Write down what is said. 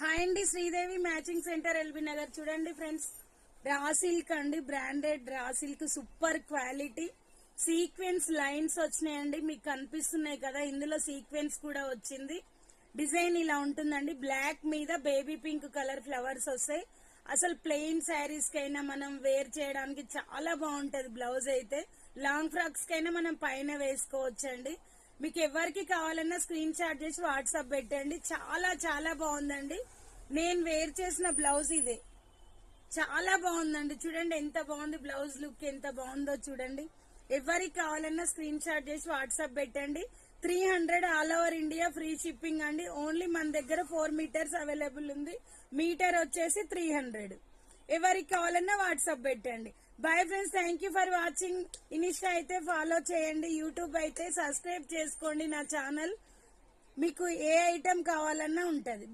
Hi అండి, Sridevi matching centre LB Nagar. చూడండి friends, raw silk అండి, branded raw silk, super quality. Sequence lines వచ్చినాయండి, మీకు కనిపిస్తున్నాయి కదా. ఇందులో సీక్వెన్స్ కూడా వచ్చింది. డిజైన్ ఇలా ఉంటుందండి. బ్లాక్ మీద బేబీ పింక్ కలర్ ఫ్లవర్స్ వస్తాయి. అసలు ప్లెయిన్ శారీస్ కైనా మనం వేర్ చేయడానికి చాలా బాగుంటది. బ్లౌజ్ అయితే లాంగ్ ఫ్రాక్స్ కైనా మనం పైన వేసుకోవచ్చండి. మీకు ఎవరికి కావాలన్నా స్క్రీన్ షాట్ చేసి వాట్సాప్ పెట్టండి. చాలా చాలా బాగుందండి. నేను వేర్ చేసిన బ్లౌజ్ ఇదే. చాలా బాగుందండి. చూడండి ఎంత బాగుంది, బ్లౌజ్ లుక్ ఎంత బాగుందో చూడండి. ఎవరికి కావాలన్నా స్క్రీన్ షాట్ చేసి వాట్సాప్ పెట్టండి. 300 all over India, free shipping అండి. ఓన్లీ మన దగ్గర 4 మీటర్స్ అవైలబుల్ ఉంది. మీటర్ వచ్చేసి 300. ఎవరికి కావాలన్నా వాట్సాప్ పెట్టండి. Bye friends, thank you for watching. Insta అయితే ఫాలో చేయండి, యూట్యూబ్ అయితే సబ్స్క్రైబ్ చేసుకోండి నా ఛానల్. మీకు ఏ ఐటమ్ కావాలన్నా ఉంటది.